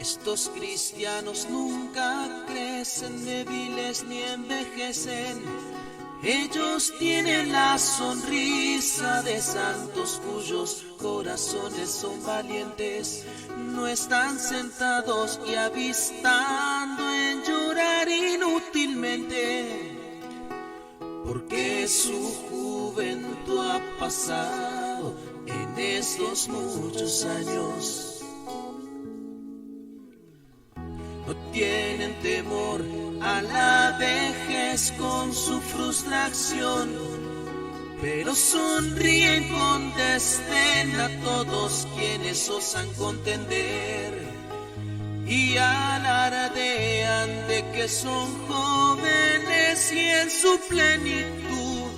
Estos cristianos nunca crecen débiles ni envejecen. Ellos tienen la sonrisa de santos cuyos corazones son valientes. No están sentados y avistando en llorar inútilmente, porque su juventud ha pasado en estos muchos años. No tienen temor a la vejez con su frustración, pero sonríen con desdén a todos quienes osan contender y alardean de que son jóvenes y en su plenitud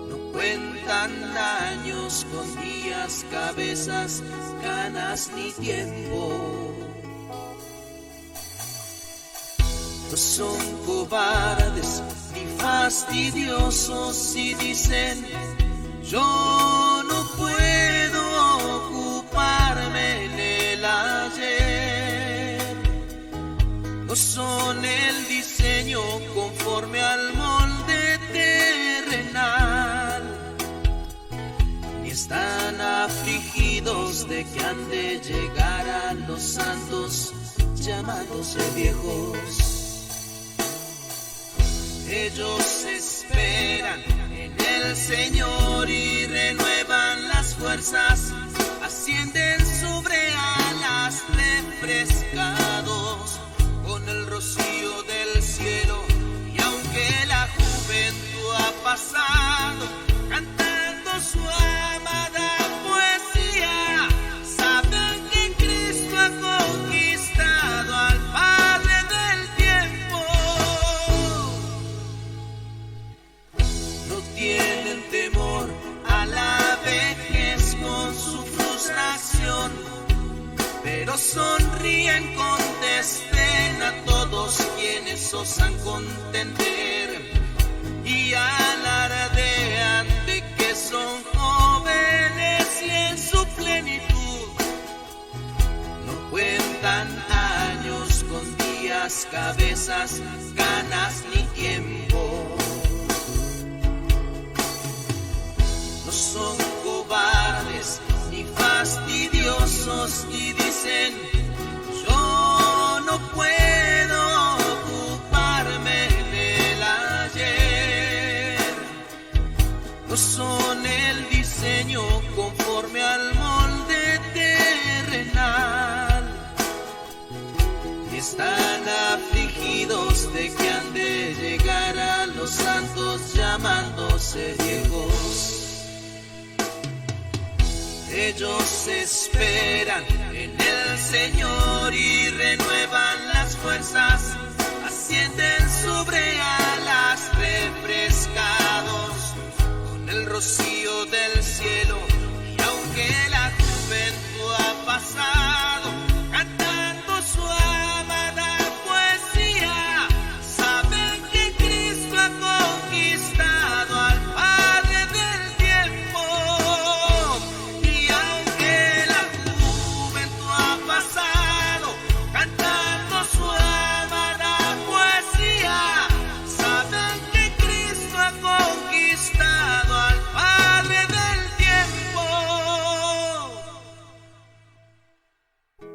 no cuentan años con días, cabezas, ganas ni tiempo. No son cobardes ni fastidiosos y dicen: yo no puedo ocuparme en el ayer. No son el diseño conforme al molde terrenal, ni están afligidos de que han de llegar a los santos llamándose viejos. Ellos esperan en el Señor y renuevan las fuerzas, ascienden sobre alas refrescados con el rocío del cielo. Y aunque la juventud ha pasado cantando su amada poesía, saben que Cristo ha conquistado al Padre del tiempo. No tienen temor a la vejez con su frustración, pero sonríen con desdén a todos quienes osan contender y alardean de que son jóvenes y en su plenitud no cuentan años con días, cabezas, ganas ni tiempo. No son cobardes ni fastidiosos y dicen: yo no puedo ocuparme en el ayer. No son el diseño conforme al molde terrenal, ni están afligidos de que han de llegar a los santos llamándose viejos. Ellos esperan en el Señor y renuevan las fuerzas, ascienden sobre alas refrescados con el rocío del cielo. Y aunque la juventud ha pasado cantando su amada poesía, saben que Cristo ha conquistado al Padre del tiempo. Y aunque la juventud ha pasado cantando su amada poesía, saben que Cristo ha conquistado al Padre del tiempo.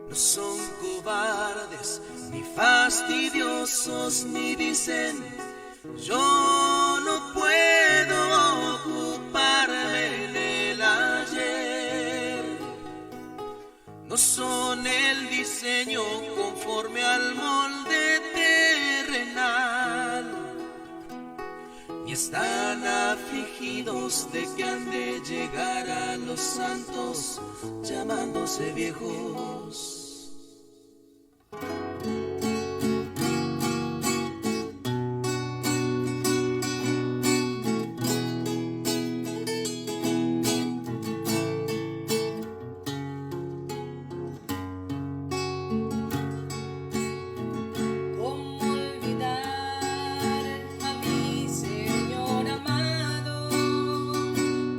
No son cobardes ni fastidiosos ni dicen: yo no puedo ocuparme en el ayer. No son el diseño conforme al molde terrenal, ni están afligidos de que han de llegar a los santos llamándose viejos. ¿Cómo olvidar a mi Señor amado?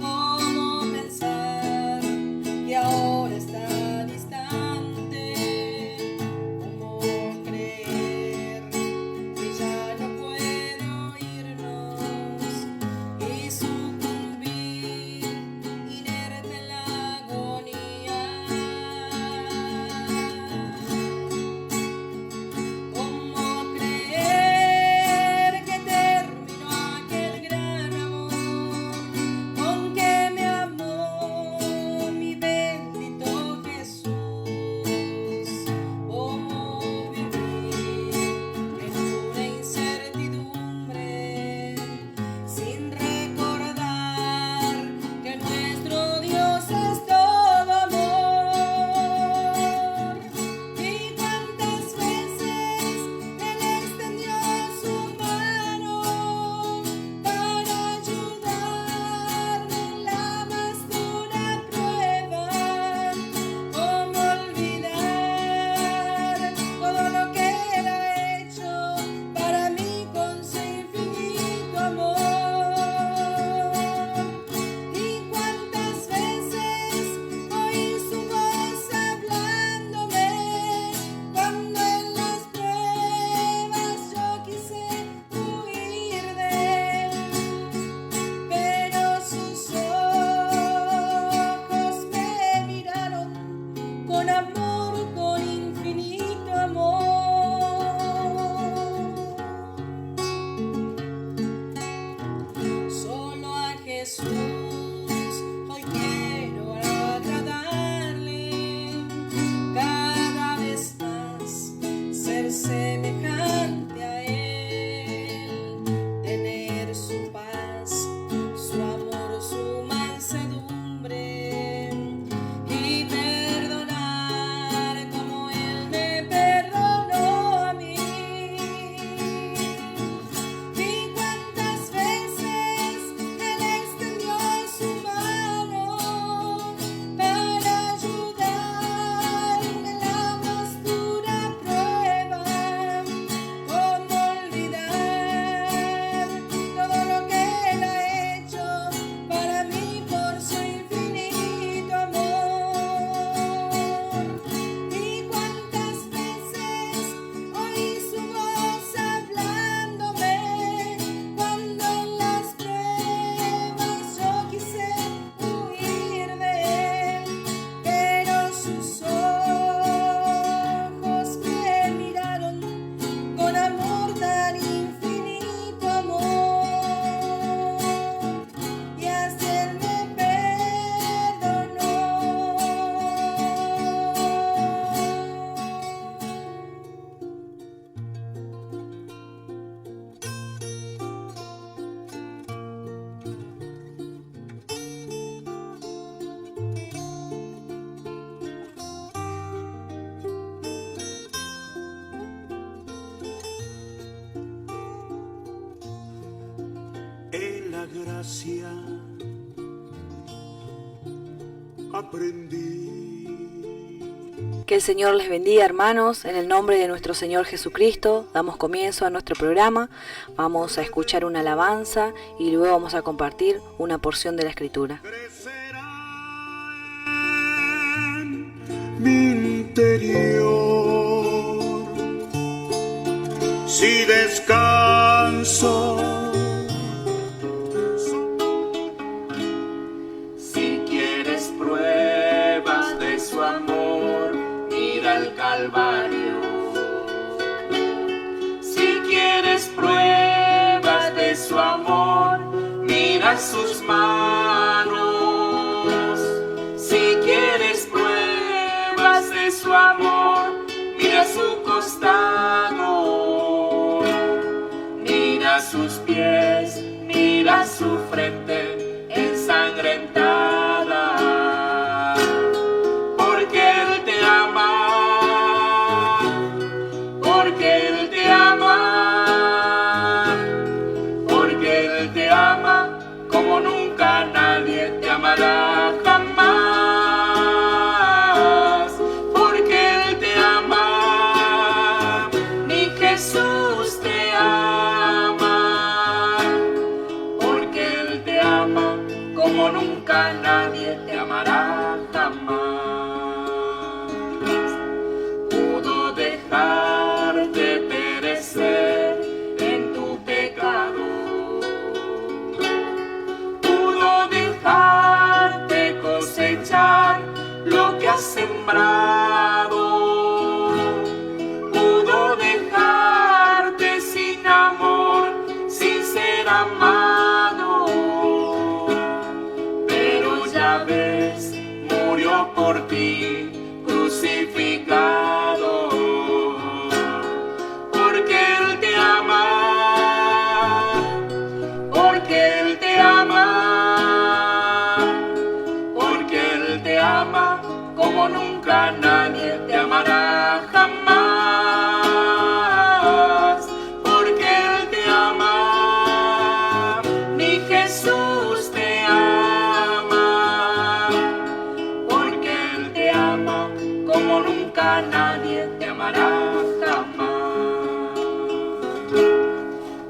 ¿Cómo pensar que ahora está distante? gracia aprendí. Que el Señor les bendiga, hermanos. En el nombre de nuestro Señor Jesucristo damos comienzo a nuestro programa. Vamos a escuchar una alabanza y luego vamos a compartir una porción de la Escritura. Crecerá en mi interior si descanso. Si quieres pruebas de su amor, mira el Calvario. Si quieres pruebas de su amor, mira sus manos. Si quieres pruebas de su amor, mira su costado. Mira sus pies, mira su frente ensangrentada. Porque Él te ama, porque Él te ama, porque Él te ama como nunca nadie te amará jamás. Porque Él te ama, mi Jesús te ama, porque Él te ama como nunca nadie te amará jamás. Pudo dejarte perecer en tu pecado, pudo dejarte cosechar lo que has sembrado, pudo dejarte sin amor, sin ser amado, pero ya ves, murió por ti crucificado. Porque Él te ama, porque Él te ama, porque Él te ama como nunca nadie te amará jamás. Porque Él te ama, mi Jesús te ama, porque Él te ama como nunca nadie te amará jamás.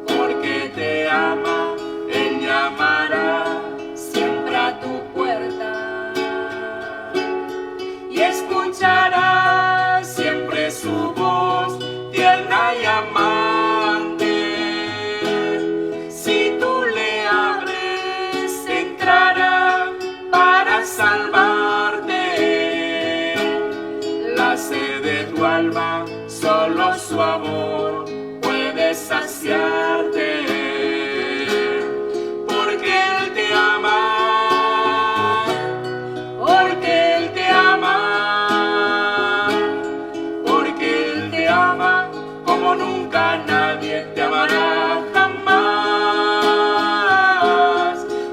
Porque te ama, Él llamará siempre a tu puerta y escuchará siempre su voz tierna y amante. Si tú le abres, entrará para salvarte. La sed de tu alma, solo su amor puede saciarte. Porque Él te ama, porque Él te ama, porque Él te ama como nunca nadie te amará jamás.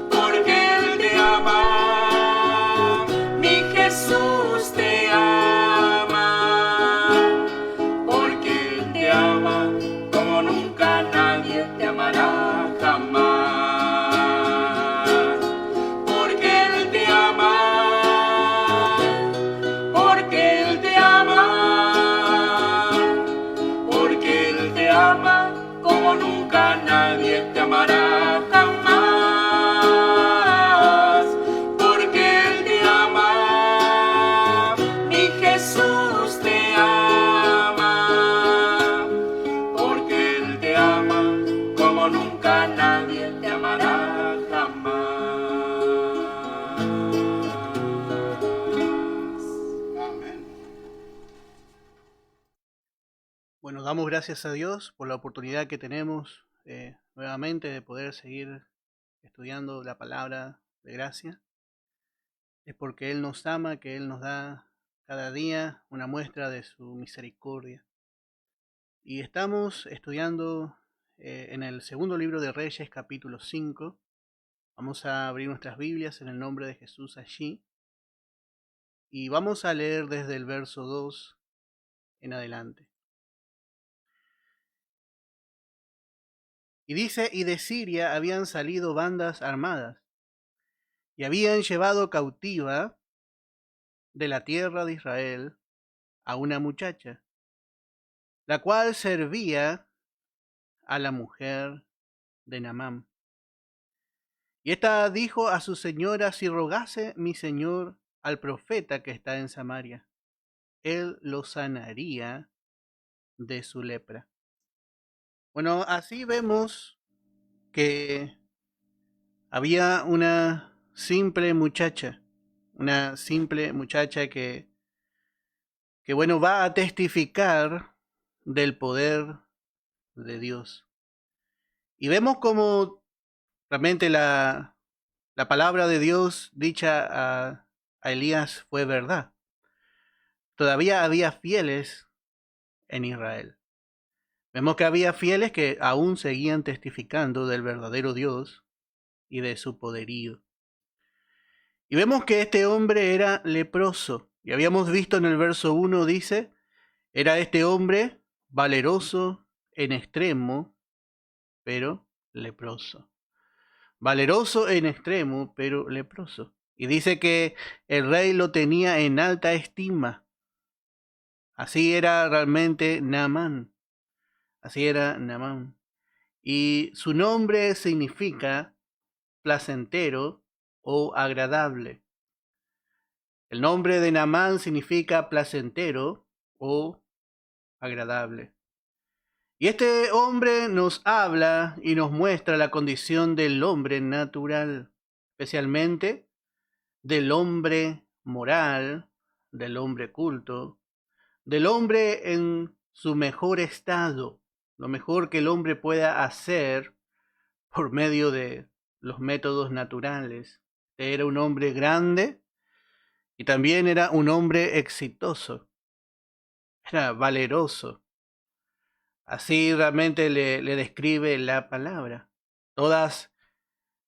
Porque Él te ama, mi Jesús te ama, porque Él te ama como nunca nadie te amará jamás. Porque Él te ama, porque Él te ama, porque Él te ama como nunca nadie te amará jamás. Porque Él te ama, mi Jesús te ama, porque Él te ama como nunca nadie te amará jamás. Amén. Bueno, damos gracias a Dios por la oportunidad que tenemos nuevamente de poder seguir estudiando la palabra de gracia. Es porque Él nos ama, que Él nos da cada día una muestra de su misericordia. Y estamos estudiando en el segundo libro de Reyes, capítulo 5. Vamos a abrir nuestras Biblias en el nombre de Jesús allí. Y vamos a leer desde el verso 2 en adelante. Y dice, y de Siria habían salido bandas armadas, y habían llevado cautiva de la tierra de Israel a una muchacha, la cual servía a la mujer de Naamán. Y ésta dijo a su señora, si rogase mi señor al profeta que está en Samaria, él lo sanaría de su lepra. Bueno, así vemos que había una simple muchacha que bueno, va a testificar del poder de Dios. Y vemos como realmente la palabra de Dios dicha a Elías fue verdad. Todavía había fieles en Israel. Vemos que había fieles que aún seguían testificando del verdadero Dios y de su poderío. Y vemos que este hombre era leproso. Y habíamos visto en el verso 1, dice, era este hombre valeroso en extremo, pero leproso. Valeroso en extremo, pero leproso. Y dice que el rey lo tenía en alta estima. Así era realmente Naamán. Así era Naamán. Y su nombre significa placentero o agradable. El nombre de Naamán significa placentero o agradable. Y este hombre nos habla y nos muestra la condición del hombre natural, especialmente del hombre moral, del hombre culto, del hombre en su mejor estado, lo mejor que el hombre pueda hacer por medio de los métodos naturales. Era un hombre grande y también era un hombre exitoso, era valeroso. Así realmente le describe la palabra. Todas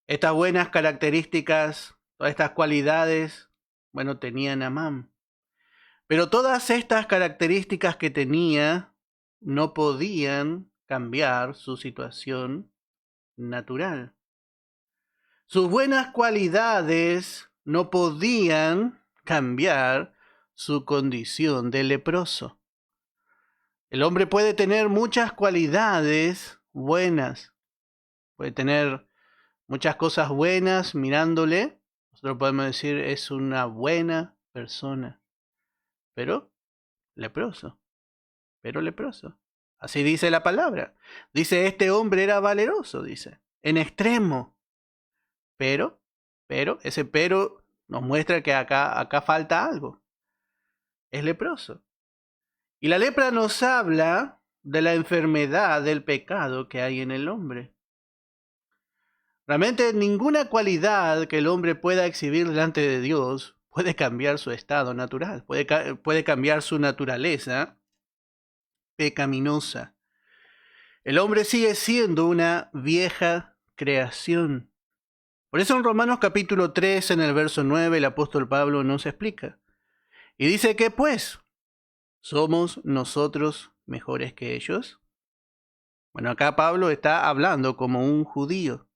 estas buenas características, todas estas cualidades, bueno, tenía Naamán. Pero todas estas características que tenía no podían cambiar su situación natural. Sus buenas cualidades no podían cambiar su condición de leproso. El hombre puede tener muchas cualidades buenas, puede tener muchas cosas buenas mirándole. Nosotros podemos decir es una buena persona, pero leproso. Así dice la palabra. Dice, este hombre era valeroso, dice, en extremo. Pero, ese pero nos muestra que acá falta algo. Es leproso. Y la lepra nos habla de la enfermedad del pecado que hay en el hombre. Realmente ninguna cualidad que el hombre pueda exhibir delante de Dios puede cambiar su estado natural, puede cambiar su naturaleza pecaminosa. El hombre sigue siendo una vieja creación. Por eso en Romanos capítulo 3, en el verso 9, el apóstol Pablo nos explica. Y dice que pues, ¿somos nosotros mejores que ellos? Bueno, acá Pablo está hablando como un judío.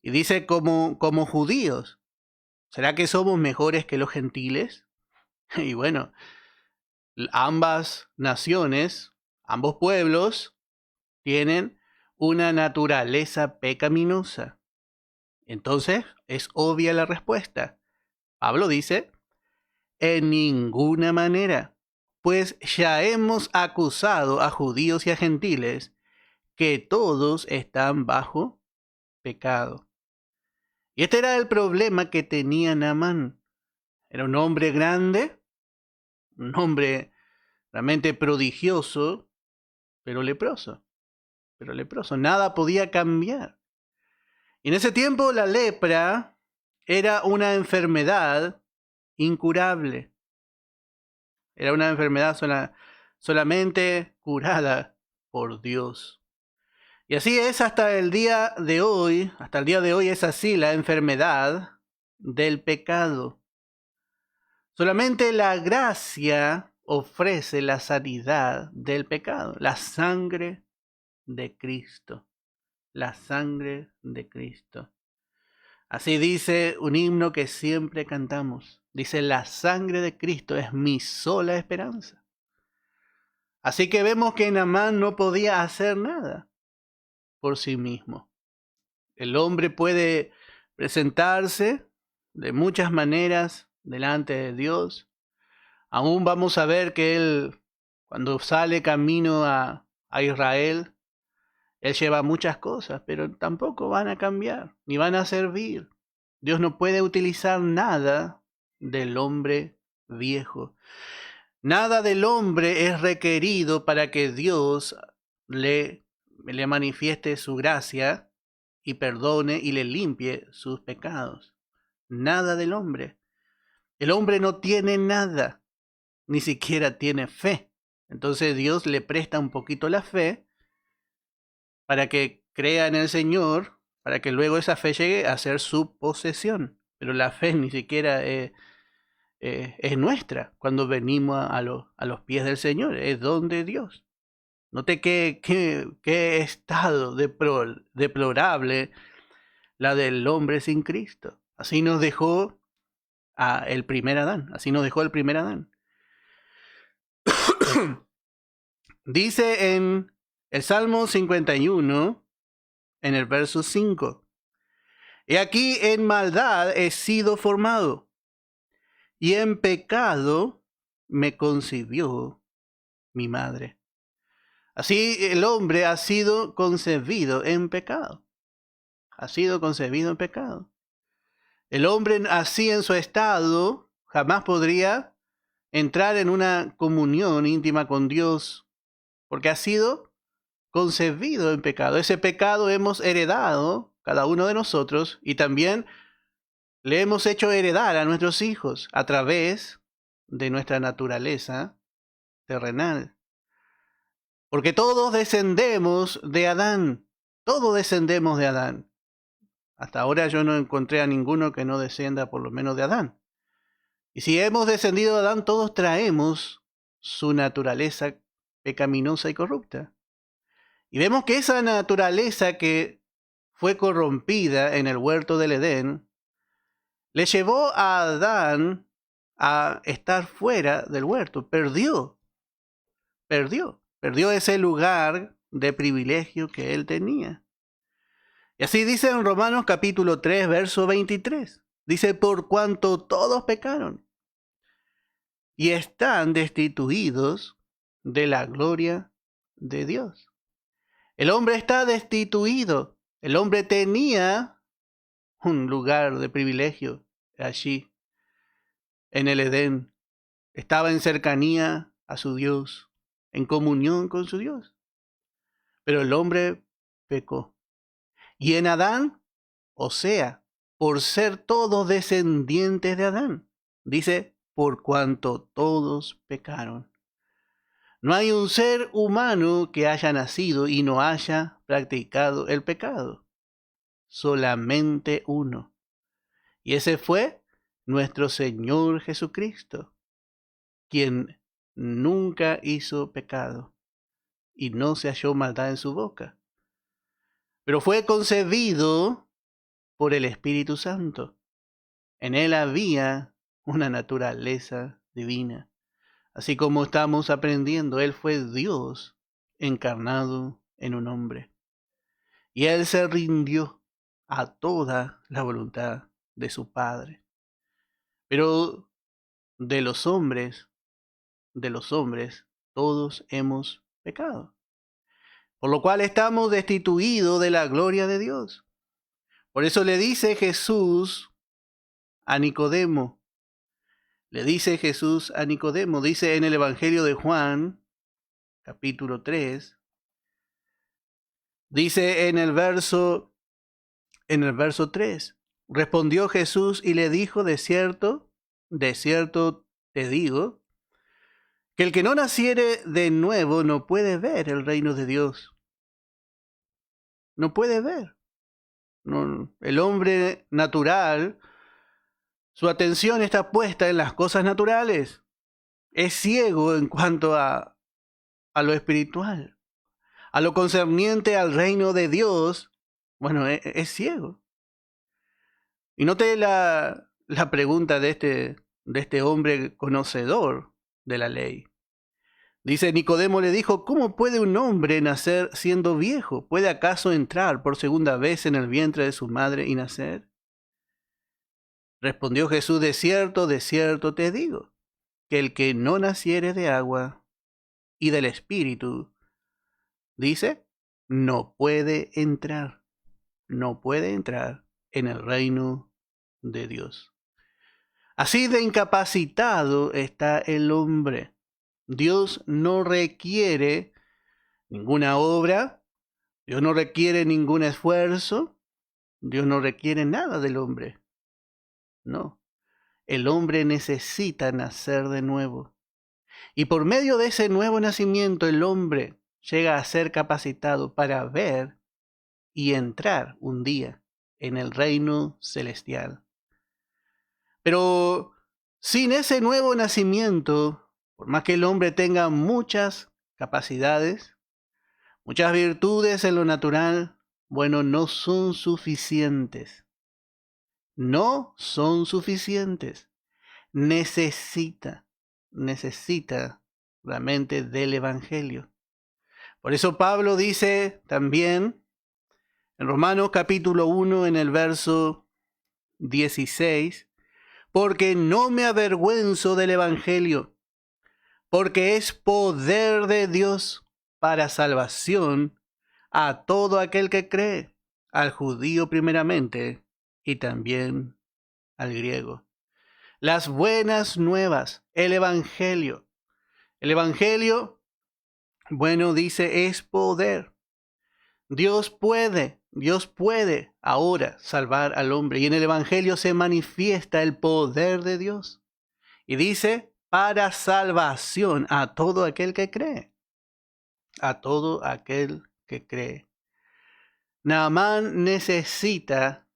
Y dice como judíos. ¿Será que somos mejores que los gentiles? Y bueno, ambas naciones, ambos pueblos, tienen una naturaleza pecaminosa. Entonces, es obvia la respuesta. Pablo dice, en ninguna manera, pues ya hemos acusado a judíos y a gentiles que todos están bajo pecado. Y este era el problema que tenía Naamán. Era un hombre grande, un hombre realmente prodigioso, pero leproso. Nada podía cambiar. Y en ese tiempo la lepra era una enfermedad incurable. Era una enfermedad solamente curada por Dios. Y así es hasta el día de hoy. Hasta el día de hoy es así la enfermedad del pecado. Solamente la gracia ofrece la sanidad del pecado, la sangre de Cristo. la sangre de Cristo. Así dice un himno que siempre cantamos. Dice, la sangre de Cristo es mi sola esperanza. Así que vemos que Naamán no podía hacer nada por sí mismo. El hombre puede presentarse de muchas maneras delante de Dios. Aún vamos a ver que él, cuando sale camino a Israel, él lleva muchas cosas, pero tampoco van a cambiar, ni van a servir. Dios no puede utilizar nada del hombre viejo. Nada del hombre es requerido para que Dios le manifieste su gracia y perdone y le limpie sus pecados. Nada del hombre. El hombre no tiene nada, ni siquiera tiene fe. Entonces Dios le presta un poquito la fe para que crea en el Señor, para que luego esa fe llegue a ser su posesión. Pero la fe ni siquiera es nuestra cuando venimos a los pies del Señor, es don de Dios. Note qué estado deplorable la del hombre sin Cristo. Así nos dejó el primer Adán. Dice en el Salmo 51, en el verso 5, he aquí en maldad he sido formado, y en pecado me concibió mi madre. Así el hombre ha sido concebido en pecado. El hombre así en su estado jamás podría entrar en una comunión íntima con Dios, porque ha sido concebido en pecado. Ese pecado hemos heredado cada uno de nosotros y también le hemos hecho heredar a nuestros hijos a través de nuestra naturaleza terrenal. Porque todos descendemos de Adán. Hasta ahora yo no encontré a ninguno que no descienda por lo menos de Adán. Y si hemos descendido de Adán, todos traemos su naturaleza pecaminosa y corrupta. Y vemos que esa naturaleza que fue corrompida en el huerto del Edén, le llevó a Adán a estar fuera del huerto. Perdió ese lugar de privilegio que él tenía. Y así dice en Romanos capítulo 3, verso 23. Dice, por cuanto todos pecaron y están destituidos de la gloria de Dios. El hombre está destituido. El hombre tenía un lugar de privilegio allí, en el Edén. Estaba en cercanía a su Dios, en comunión con su Dios. Pero el hombre pecó. Y en Adán, o sea, por ser todos descendientes de Adán, dice, por cuanto todos pecaron. No hay un ser humano que haya nacido y no haya practicado el pecado. Solamente uno. Y ese fue nuestro Señor Jesucristo, quien nunca hizo pecado y no se halló maldad en su boca. Pero fue concebido por el Espíritu Santo. En él había una naturaleza divina. Así como estamos aprendiendo, él fue Dios encarnado en un hombre. Y él se rindió a toda la voluntad de su Padre. Pero de los hombres, todos hemos pecado. Por lo cual estamos destituidos de la gloria de Dios. Por eso le dice Jesús a Nicodemo. Dice en el Evangelio de Juan, capítulo 3, dice en el verso 3, respondió Jesús y le dijo, de cierto te digo, que el que no naciere de nuevo no puede ver el reino de Dios. No puede ver. No, el hombre natural, su atención está puesta en las cosas naturales. Es ciego en cuanto a lo espiritual. A lo concerniente al reino de Dios, Bueno, es ciego. Y noté la pregunta de este hombre conocedor de la ley. Dice, Nicodemo le dijo, ¿cómo puede un hombre nacer siendo viejo? ¿Puede acaso entrar por segunda vez en el vientre de su madre y nacer? Respondió Jesús, de cierto te digo, que el que no naciere de agua y del Espíritu, dice, no puede entrar en el reino de Dios. Así de incapacitado está el hombre. Dios no requiere ninguna obra, Dios no requiere ningún esfuerzo, Dios no requiere nada del hombre. No, el hombre necesita nacer de nuevo. Y por medio de ese nuevo nacimiento, el hombre llega a ser capacitado para ver y entrar un día en el reino celestial. Pero sin ese nuevo nacimiento, por más que el hombre tenga muchas capacidades, muchas virtudes en lo natural, bueno, no son suficientes. No son suficientes. Necesita realmente del Evangelio. Por eso Pablo dice también en Romanos capítulo 1 en el verso 16, porque no me avergüenzo del Evangelio, porque es poder de Dios para salvación a todo aquel que cree, al judío primeramente y también al griego. Las buenas nuevas, el Evangelio. El Evangelio, bueno, dice, es poder. Dios puede ahora salvar al hombre. Y en el Evangelio se manifiesta el poder de Dios. Y dice, para salvación a todo aquel que cree. A todo aquel que cree. Naamán necesita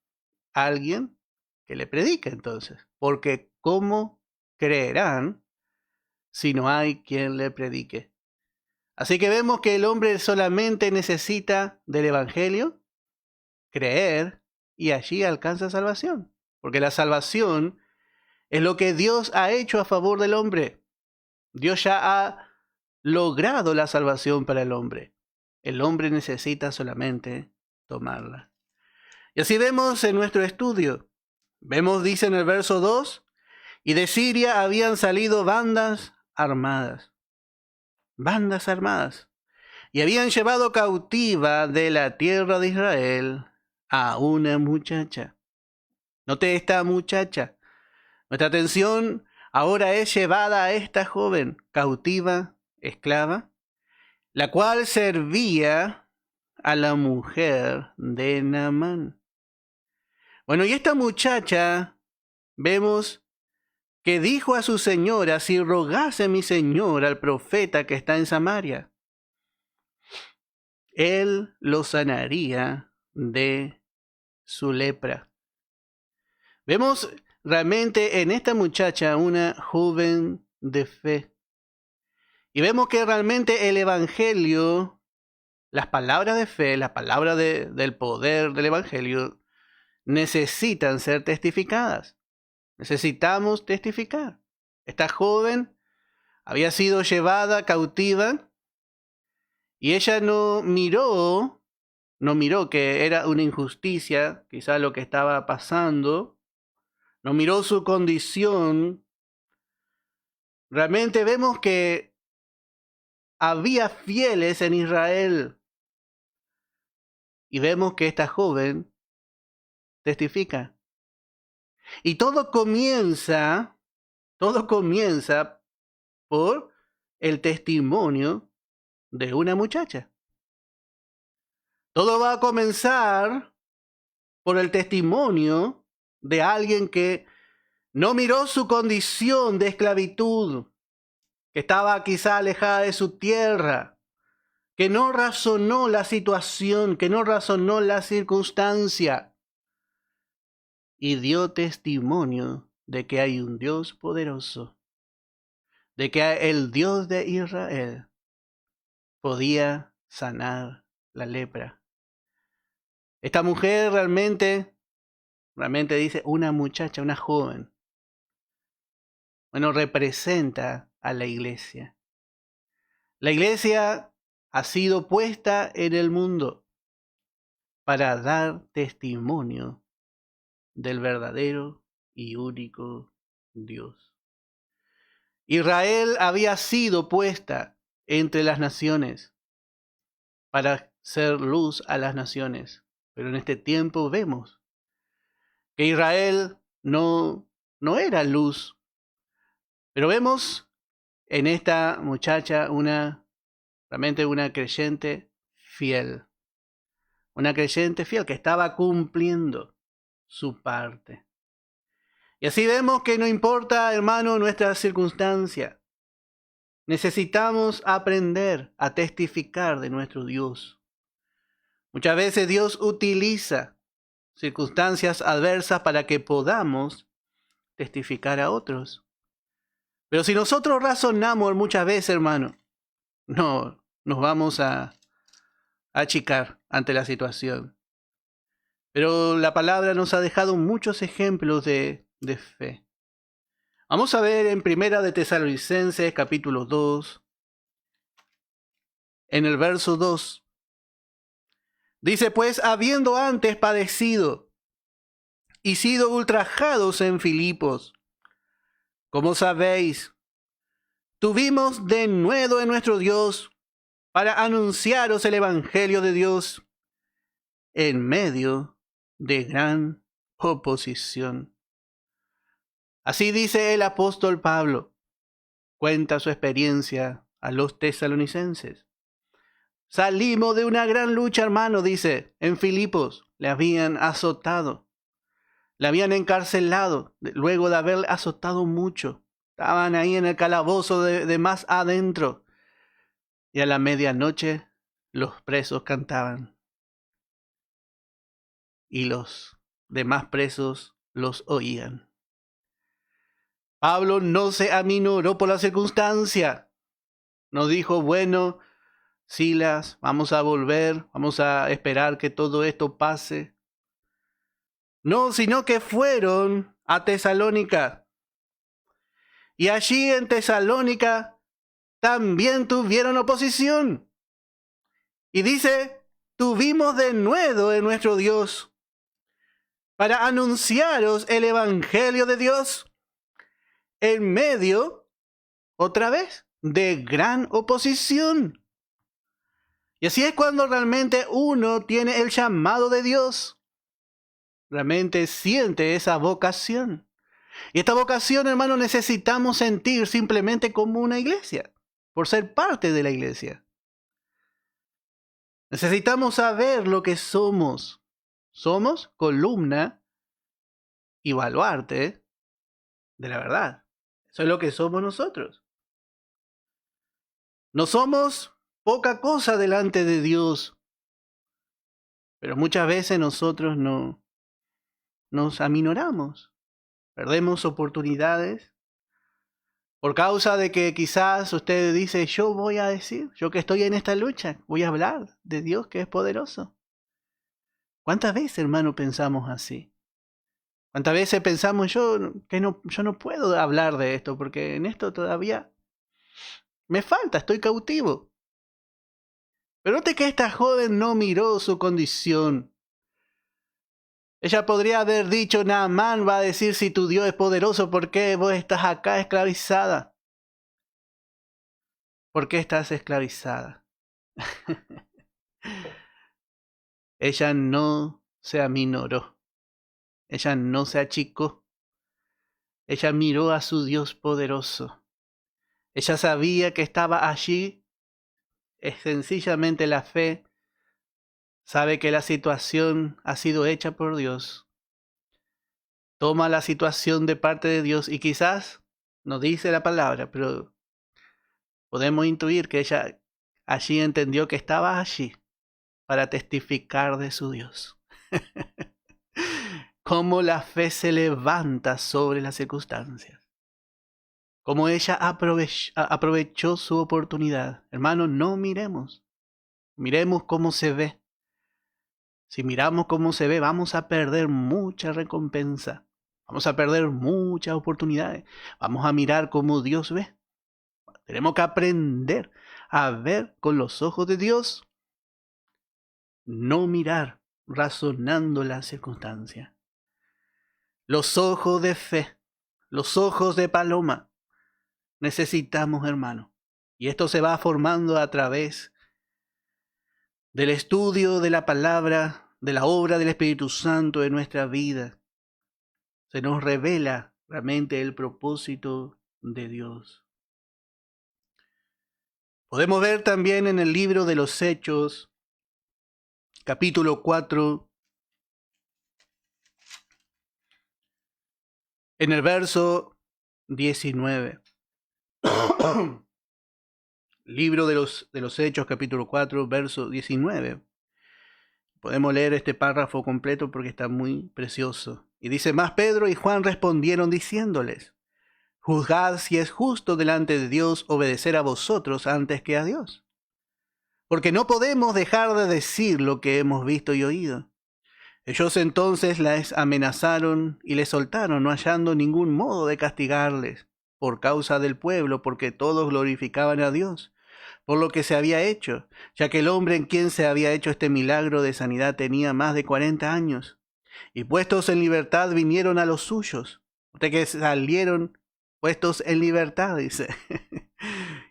a alguien que le predique entonces. Porque ¿cómo creerán si no hay quien le predique? Así que vemos que el hombre solamente necesita del Evangelio, creer, y allí alcanza salvación. Porque la salvación es lo que Dios ha hecho a favor del hombre. Dios ya ha logrado la salvación para el hombre. El hombre necesita solamente tomarla. Y así vemos en nuestro estudio. Vemos, dice en el verso 2, y de Siria habían salido bandas armadas. Y habían llevado cautiva de la tierra de Israel a una muchacha. Note esta muchacha. Nuestra atención ahora es llevada a esta joven cautiva, esclava, la cual servía a la mujer de Naamán. Bueno, y esta muchacha, vemos que dijo a su señora, si rogase mi señor al profeta que está en Samaria, él lo sanaría de su lepra. Vemos realmente en esta muchacha una joven de fe. Y vemos que realmente el Evangelio, las palabras de fe, las palabras del poder del Evangelio, necesitan ser testificadas. Necesitamos testificar. Esta joven había sido llevada cautiva y ella no miró que era una injusticia, quizá lo que estaba pasando, no miró su condición. Realmente vemos que había fieles en Israel y vemos que esta joven testifica. Y todo comienza por el testimonio de una muchacha. Todo va a comenzar por el testimonio de alguien que no miró su condición de esclavitud, que estaba quizá alejada de su tierra, que no razonó la situación, que no razonó la circunstancia, y dio testimonio de que hay un Dios poderoso, de que el Dios de Israel podía sanar la lepra. Esta mujer realmente dice una muchacha, una joven. Bueno, representa a la iglesia. La iglesia ha sido puesta en el mundo para dar testimonio del verdadero y único Dios. Israel había sido puesta entre las naciones para ser luz a las naciones. Pero en este tiempo vemos que Israel no era luz. Pero vemos en esta muchacha realmente una creyente fiel. Una creyente fiel que estaba cumpliendo su parte. Y así vemos que no importa, hermano, nuestra circunstancia. Necesitamos aprender a testificar de nuestro Dios. Muchas veces Dios utiliza circunstancias adversas para que podamos testificar a otros. Pero si nosotros razonamos muchas veces, hermano, no nos vamos a achicar ante la situación. Pero la palabra nos ha dejado muchos ejemplos de fe. Vamos a ver en Primera de Tesalonicenses, capítulo 2, en el verso 2. Dice, pues, habiendo antes padecido y sido ultrajados en Filipos, como sabéis, tuvimos denuedo en nuestro Dios para anunciaros el Evangelio de Dios en medio de gran oposición. Así dice el apóstol Pablo, cuenta su experiencia a los tesalonicenses. Salimos de una gran lucha, hermano, dice, en Filipos. Le habían azotado, le habían encarcelado, luego de haber azotado mucho. Estaban ahí en el calabozo de más adentro. Y a la medianoche los presos cantaban. Y los demás presos los oían. Pablo no se aminoró por la circunstancia. No dijo, bueno, Silas, vamos a volver, vamos a esperar que todo esto pase. No, sino que fueron a Tesalónica. Y allí en Tesalónica también tuvieron oposición. Y dice, tuvimos denuedo en nuestro Dios para anunciaros el Evangelio de Dios en medio, otra vez, de gran oposición. Y así es cuando realmente uno tiene el llamado de Dios. Realmente siente esa vocación. Y esta vocación, hermano, necesitamos sentir simplemente como una iglesia, por ser parte de la iglesia. Necesitamos saber lo que somos. Somos columna y baluarte de la verdad. Eso es lo que somos nosotros. No somos poca cosa delante de Dios. Pero muchas veces nosotros nos aminoramos. Perdemos oportunidades. Por causa de que quizás usted dice, yo voy a decir, yo que estoy en esta lucha, voy a hablar de Dios que es poderoso. ¿Cuántas veces, hermano, pensamos así? ¿Cuántas veces pensamos yo no puedo hablar de esto porque en esto todavía me falta, estoy cautivo? Pero note que esta joven no miró su condición. Ella podría haber dicho, Naamán va a decir, si tu Dios es poderoso, ¿por qué vos estás acá esclavizada? ¿Por qué estás esclavizada? Ella no se aminoró. Ella no se achicó. Ella miró a su Dios poderoso. Ella sabía que estaba allí. Es sencillamente la fe. Sabe que la situación ha sido hecha por Dios. Toma la situación de parte de Dios y quizás no dice la palabra, pero podemos intuir que ella allí entendió que estaba allí para testificar de su Dios. Cómo la fe se levanta sobre las circunstancias. Cómo ella aprovechó su oportunidad. Hermanos, no miremos. Miremos cómo se ve. Si miramos cómo se ve, vamos a perder mucha recompensa. Vamos a perder muchas oportunidades. Vamos a mirar cómo Dios ve. Tenemos que aprender a ver con los ojos de Dios. No mirar razonando las circunstancias. Los ojos de fe, los ojos de paloma, necesitamos, hermano. Y esto se va formando a través del estudio de la palabra, de la obra del Espíritu Santo en nuestra vida. Se nos revela realmente el propósito de Dios. Podemos ver también en el libro de los Hechos, capítulo 4, en el verso 19. Libro de los Hechos, capítulo 4, verso 19. Podemos leer este párrafo completo porque está muy precioso. Y dice: Mas Pedro y Juan respondieron diciéndoles: Juzgad si es justo delante de Dios obedecer a vosotros antes que a Dios. Porque no podemos dejar de decir lo que hemos visto y oído. Ellos entonces les amenazaron y les soltaron, no hallando ningún modo de castigarles por causa del pueblo, porque todos glorificaban a Dios por lo que se había hecho, ya que el hombre en quien se había hecho este milagro de sanidad tenía más de 40 años. Y puestos en libertad vinieron a los suyos. Ustedes que salieron puestos en libertad, dice.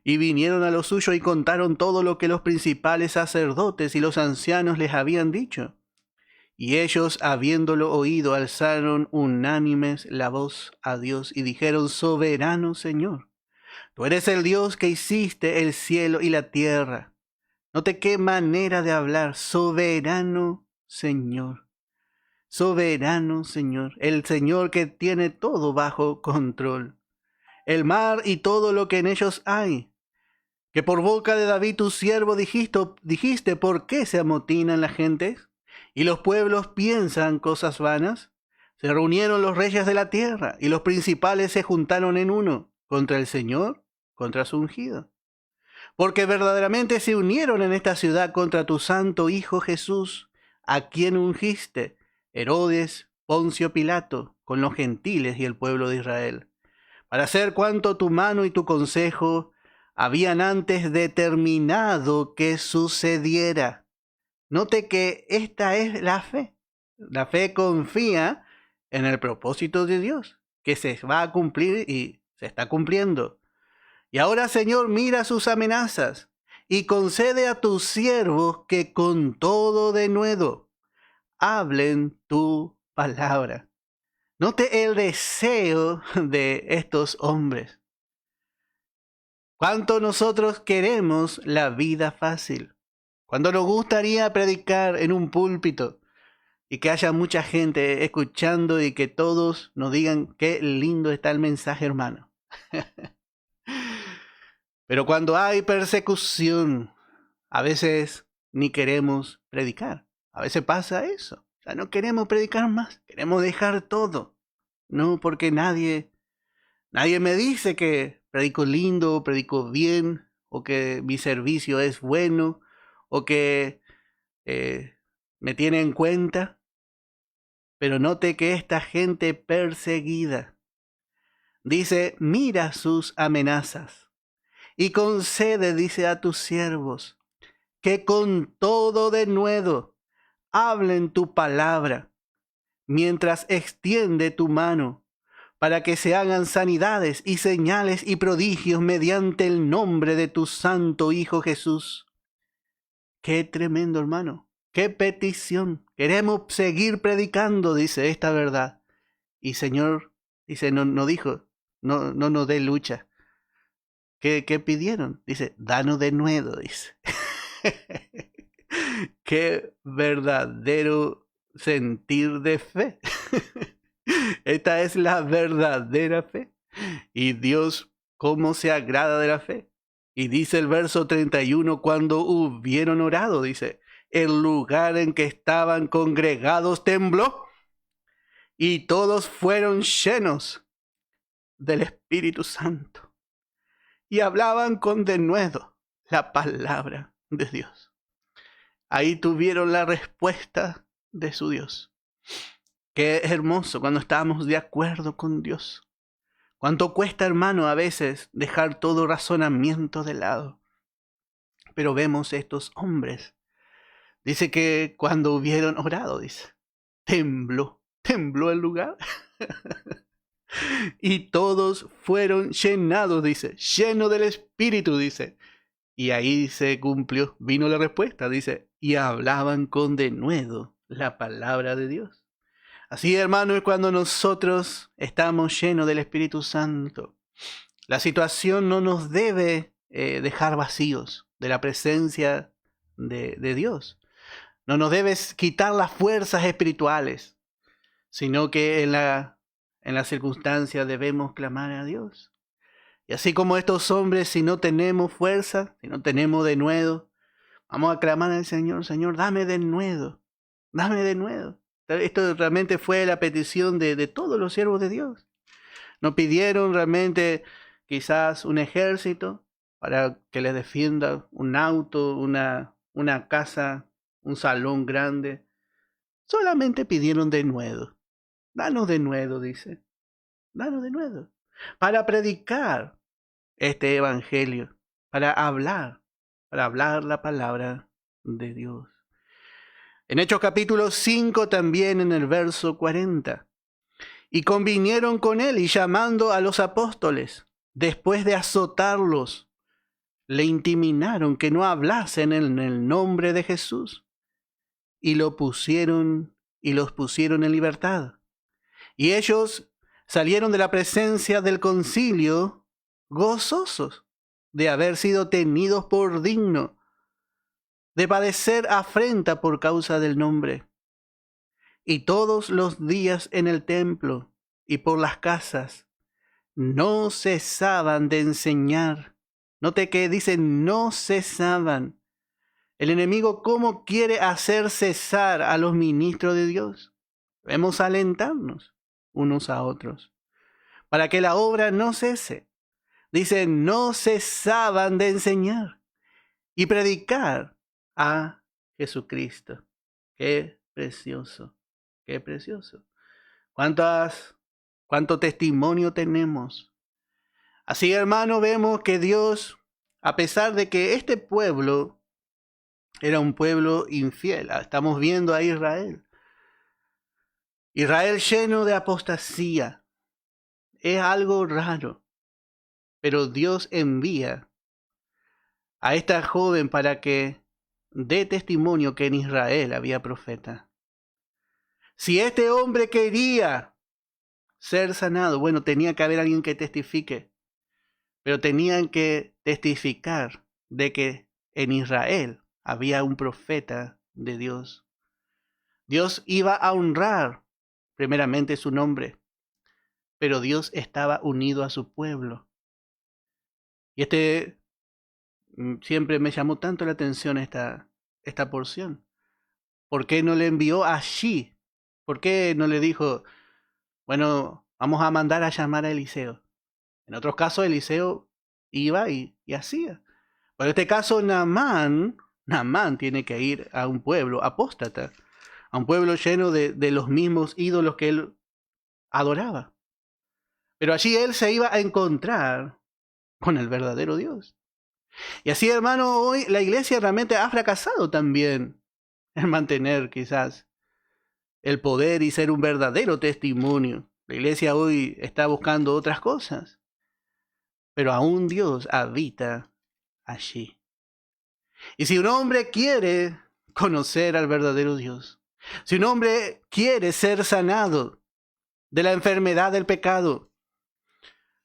Y vinieron a los suyos y contaron todo lo que los principales sacerdotes y los ancianos les habían dicho. Y ellos, habiéndolo oído, alzaron unánimes la voz a Dios y dijeron: Soberano Señor, tú eres el Dios que hiciste el cielo y la tierra. Note qué manera de hablar. Soberano Señor. Soberano Señor. El Señor que tiene todo bajo control. El mar y todo lo que en ellos hay. Que por boca de David tu siervo dijiste, ¿por qué se amotinan las gentes? Y los pueblos piensan cosas vanas. Se reunieron los reyes de la tierra y los principales se juntaron en uno contra el Señor, contra su ungido. Porque verdaderamente se unieron en esta ciudad contra tu santo Hijo Jesús, a quien ungiste, Herodes, Poncio Pilato, con los gentiles y el pueblo de Israel, para hacer cuanto tu mano y tu consejo habían antes determinado que sucediera. Note que esta es la fe. La fe confía en el propósito de Dios, que se va a cumplir y se está cumpliendo. Y ahora, Señor, mira sus amenazas y concede a tus siervos que con todo denuedo hablen tu palabra. Note el deseo de estos hombres. ¿Cuánto nosotros queremos la vida fácil? Cuando nos gustaría predicar en un púlpito y que haya mucha gente escuchando y que todos nos digan qué lindo está el mensaje, hermano. Pero cuando hay persecución, a veces ni queremos predicar. A veces pasa eso. Ya no queremos predicar más. Queremos dejar todo. No, porque nadie me dice que predico lindo, predico bien, o que mi servicio es bueno, o que me tiene en cuenta. Pero note que esta gente perseguida dice: mira sus amenazas y concede, dice, a tus siervos que con todo denuedo hablen tu palabra, mientras extiende tu mano, para que se hagan sanidades y señales y prodigios mediante el nombre de tu santo Hijo Jesús. Qué tremendo, hermano. Qué petición. Queremos seguir predicando, dice, esta verdad. Y Señor, dice, no dijo, no nos dé lucha. ¿Qué pidieron? Dice, danos de nuevo, dice. Qué verdadero sentir de fe. Esta es la verdadera fe. Y Dios, ¿cómo se agrada de la fe? Y dice el verso 31, cuando hubieron orado, dice, el lugar en que estaban congregados tembló y todos fueron llenos del Espíritu Santo y hablaban con denuedo la palabra de Dios. Ahí tuvieron la respuesta de su Dios. Qué hermoso cuando estamos de acuerdo con Dios. Cuánto cuesta, hermano, a veces dejar todo razonamiento de lado. Pero vemos estos hombres. Dice que cuando hubieron orado, dice, tembló el lugar. Y todos fueron llenados, dice, llenos del Espíritu, dice. Y ahí se cumplió, vino la respuesta, dice, y hablaban con denuedo la palabra de Dios. Así, hermano, es cuando nosotros estamos llenos del Espíritu Santo. La situación no nos debe dejar vacíos de la presencia de Dios. No nos debe quitar las fuerzas espirituales, sino que en la circunstancia debemos clamar a Dios. Y así como estos hombres, si no tenemos fuerza, si no tenemos denuedo, vamos a clamar al Señor, Señor, dame denuedo, dame denuedo. Esto realmente fue la petición de todos los siervos de Dios. No pidieron realmente quizás un ejército para que les defienda, un auto, una casa, un salón grande. Solamente pidieron denuedo. Danos denuedo, dice. Danos denuedo. Para predicar este evangelio, para hablar la palabra de Dios. En Hechos capítulo 5 también en el verso 40. Y convinieron con él y llamando a los apóstoles, después de azotarlos, le intiminaron que no hablasen en el nombre de Jesús. Y los pusieron en libertad. Y ellos salieron de la presencia del concilio gozosos de haber sido tenidos por digno de padecer afrenta por causa del nombre. Y todos los días en el templo y por las casas no cesaban de enseñar. Note que dice no cesaban. El enemigo, ¿cómo quiere hacer cesar a los ministros de Dios? Debemos alentarnos unos a otros para que la obra no cese. Dice, no cesaban de enseñar y predicar a Jesucristo. Qué precioso, qué precioso. ¿Cuánto testimonio tenemos? Así, hermano, vemos que Dios, a pesar de que este pueblo era un pueblo infiel, estamos viendo a Israel. Israel lleno de apostasía. Es algo raro. Pero Dios envía a esta joven para que dé testimonio que en Israel había profeta. Si este hombre quería ser sanado, bueno, tenía que haber alguien que testifique. Pero tenían que testificar de que en Israel había un profeta de Dios. Dios iba a honrar primeramente su nombre, pero Dios estaba unido a su pueblo. Y siempre me llamó tanto la atención esta porción. ¿Por qué no le envió allí? ¿Por qué no le dijo, bueno, vamos a mandar a llamar a Eliseo? En otros casos Eliseo iba y hacía. Pero en este caso Naamán tiene que ir a un pueblo apóstata, a un pueblo lleno de los mismos ídolos que él adoraba. Pero allí él se iba a encontrar con el verdadero Dios. Y así, hermano, hoy la iglesia realmente ha fracasado también en mantener quizás el poder y ser un verdadero testimonio. La iglesia hoy está buscando otras cosas, pero aún Dios habita allí. Y si un hombre quiere conocer al verdadero Dios, si un hombre quiere ser sanado de la enfermedad del pecado,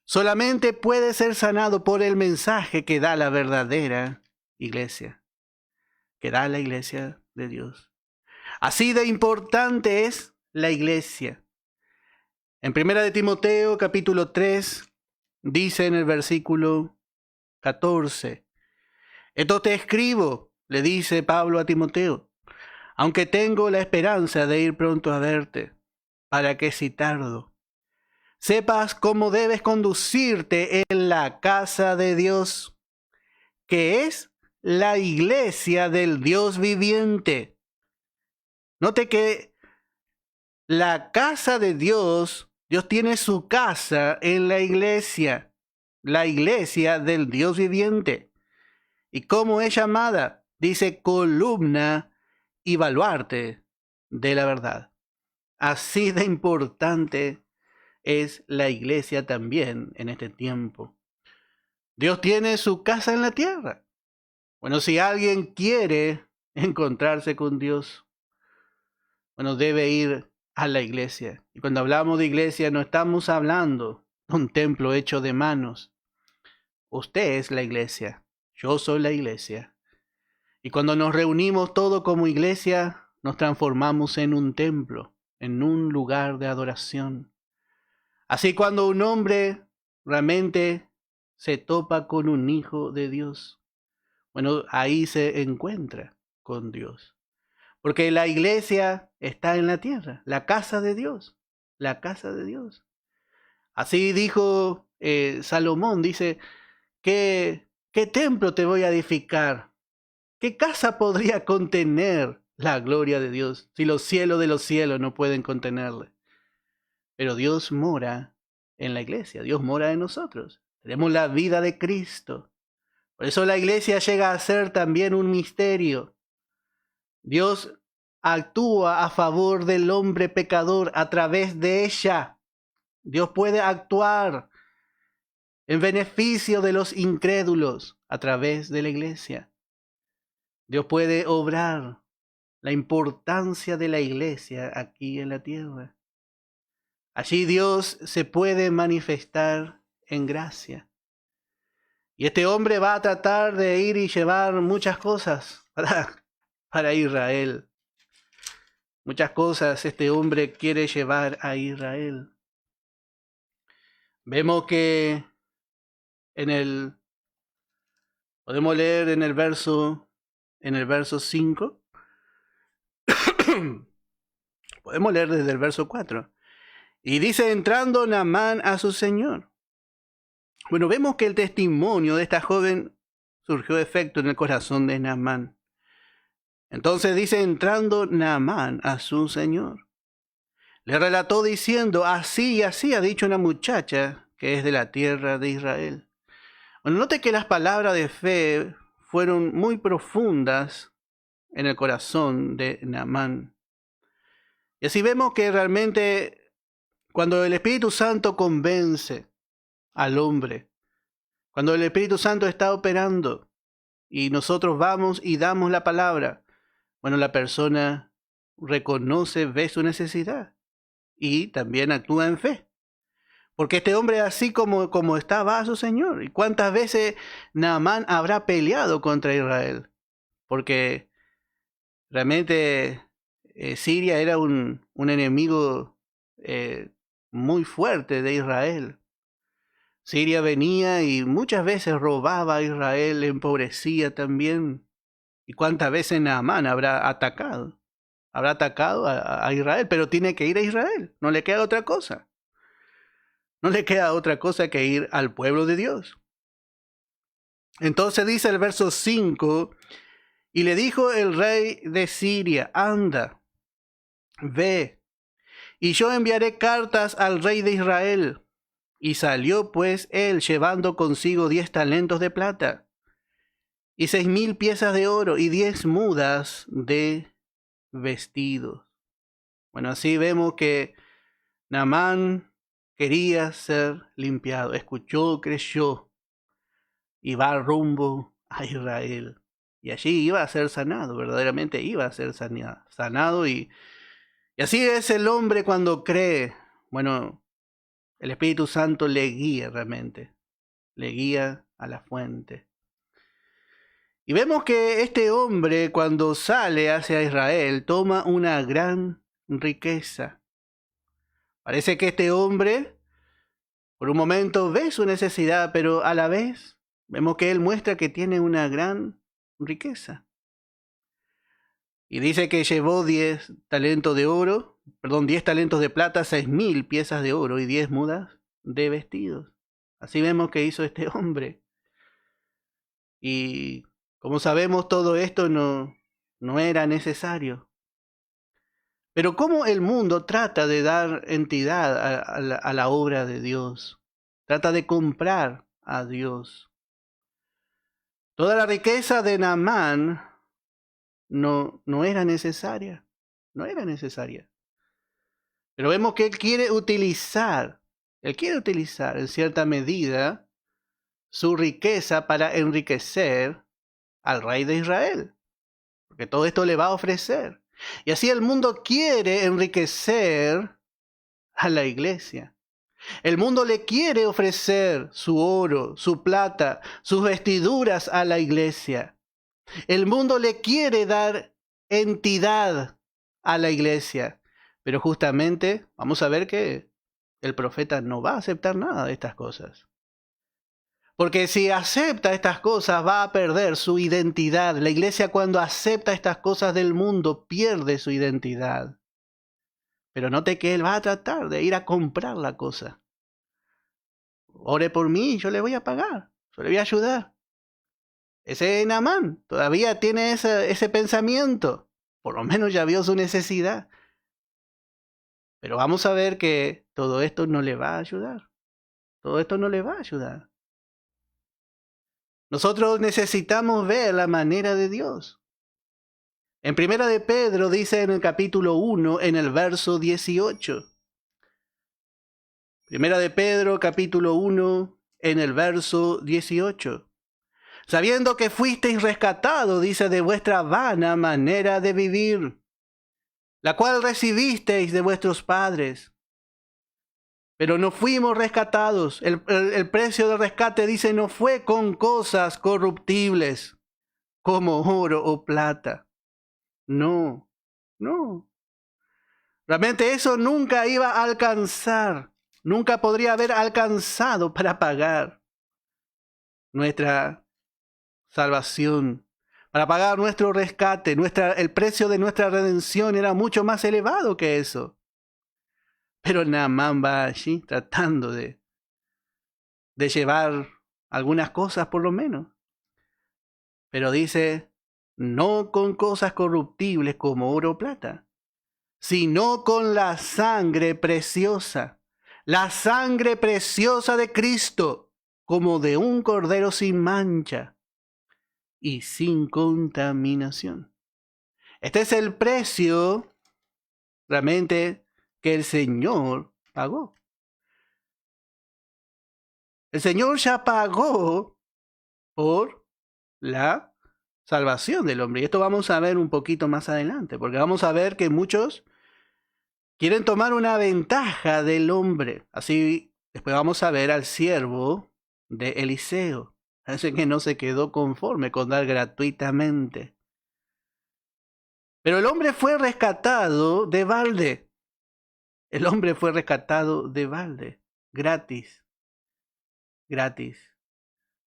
solamente puede ser sanado por el mensaje que da la verdadera iglesia, que da la iglesia de Dios. Así de importante es la iglesia. En 1 Timoteo capítulo 3 dice en el versículo 14, esto te escribo, le dice Pablo a Timoteo, aunque tengo la esperanza de ir pronto a verte, para que si tardo, sepas cómo debes conducirte en la casa de Dios, que es la iglesia del Dios viviente, Note que la casa de Dios, Dios tiene su casa en la iglesia del Dios viviente. ¿Y cómo es llamada? Dice columna y baluarte de la verdad. Así de importante es la iglesia también en este tiempo. Dios tiene su casa en la tierra. Bueno, si alguien quiere encontrarse con Dios, bueno, debe ir a la iglesia. Y cuando hablamos de iglesia, no estamos hablando de un templo hecho de manos. Usted es la iglesia. Yo soy la iglesia. Y cuando nos reunimos todos como iglesia, nos transformamos en un templo, en un lugar de adoración. Así cuando un hombre realmente se topa con un hijo de Dios, bueno, ahí se encuentra con Dios. Porque la iglesia está en la tierra, la casa de Dios, la casa de Dios. Así dijo Salomón, dice, ¿qué templo te voy a edificar? ¿Qué casa podría contener la gloria de Dios si los cielos de los cielos no pueden contenerle? Pero Dios mora en la iglesia, Dios mora en nosotros. Tenemos la vida de Cristo. Por eso la iglesia llega a ser también un misterio. Dios actúa a favor del hombre pecador a través de ella. Dios puede actuar en beneficio de los incrédulos a través de la iglesia. Dios puede obrar la importancia de la iglesia aquí en la tierra. Allí Dios se puede manifestar en gracia. Y este hombre va a tratar de ir y llevar muchas cosas para Israel. Muchas cosas este hombre quiere llevar a Israel. Vemos que podemos leer en el verso 5. Podemos leer desde el verso 4. Y dice, entrando Naamán a su señor. Bueno, vemos que el testimonio de esta joven surgió efecto en el corazón de Naamán. Entonces dice, entrando Naamán a su señor. Le relató diciendo, así y así ha dicho una muchacha que es de la tierra de Israel. Bueno, note que las palabras de fe fueron muy profundas en el corazón de Naamán. Y así vemos que realmente cuando el Espíritu Santo convence al hombre, cuando el Espíritu Santo está operando y nosotros vamos y damos la palabra, bueno, la persona reconoce, ve su necesidad y también actúa en fe. Porque este hombre así como está va a su Señor. ¿Y cuántas veces Naamán habrá peleado contra Israel? Porque realmente Siria era un enemigo muy fuerte de Israel. Siria venía y muchas veces robaba a Israel, empobrecía también. ¿Y cuántas veces Naamán habrá atacado? Habrá atacado a Israel, pero tiene que ir a Israel. No le queda otra cosa. No le queda otra cosa que ir al pueblo de Dios. Entonces dice el verso 5, y le dijo el rey de Siria, anda, ve, y yo enviaré cartas al rey de Israel. Y salió pues él llevando consigo 10 talentos de plata, y 6,000 piezas de oro, y 10 mudas de vestidos. Bueno, así vemos que Naamán quería ser limpiado, escuchó, creyó, y va rumbo a Israel. Y allí iba a ser sanado, verdaderamente iba a ser sanado. Y así es el hombre cuando cree. Bueno, el Espíritu Santo le guía realmente, le guía a la fuente. Y vemos que este hombre cuando sale hacia Israel toma una gran riqueza. Parece que este hombre por un momento ve su necesidad, pero a la vez vemos que él muestra que tiene una gran riqueza. Y dice que llevó 10 talentos de plata, 6,000 piezas de oro y 10 mudas de vestidos. Así vemos que hizo este hombre. Y como sabemos, todo esto no era necesario. Pero cómo el mundo trata de dar entidad a la obra de Dios, trata de comprar a Dios. Toda la riqueza de Naamán no era necesaria, no era necesaria. Pero vemos que él quiere utilizar en cierta medida su riqueza para enriquecer al rey de Israel, porque todo esto le va a ofrecer. Y así el mundo quiere enriquecer a la iglesia. El mundo le quiere ofrecer su oro, su plata, sus vestiduras a la iglesia. El mundo le quiere dar entidad a la iglesia. Pero justamente vamos a ver que el profeta no va a aceptar nada de estas cosas. Porque si acepta estas cosas va a perder su identidad. La iglesia cuando acepta estas cosas del mundo pierde su identidad. Pero note que él va a tratar de ir a comprar la cosa. Ore por mí, yo le voy a pagar, yo le voy a ayudar. Ese Naamán todavía tiene ese pensamiento. Por lo menos ya vio su necesidad. Pero vamos a ver que todo esto no le va a ayudar. Todo esto no le va a ayudar. Nosotros necesitamos ver la manera de Dios. En Primera de Pedro dice en el capítulo 1, en el verso 18. Primera de Pedro, capítulo 1, en el verso 18. Sabiendo que fuisteis rescatados, dice, de vuestra vana manera de vivir, la cual recibisteis de vuestros padres. Pero no fuimos rescatados. El precio de rescate, dice, no fue con cosas corruptibles, como oro o plata. No. Realmente eso nunca iba a alcanzar. Nunca podría haber alcanzado para pagar nuestra salvación, para pagar nuestro rescate. El precio de nuestra redención era mucho más elevado que eso. Pero Naamán va allí tratando de llevar algunas cosas por lo menos. Pero dice, no con cosas corruptibles como oro o plata, sino con la sangre preciosa de Cristo, como de un cordero sin mancha y sin contaminación. Este es el precio realmente que el Señor pagó. El Señor ya pagó por la salvación del hombre. Y esto vamos a ver un poquito más adelante, porque vamos a ver que muchos quieren tomar una ventaja del hombre. Así después vamos a ver al siervo de Eliseo, ese que no se quedó conforme con dar gratuitamente. Pero el hombre fue rescatado de balde. El hombre fue rescatado de balde, gratis.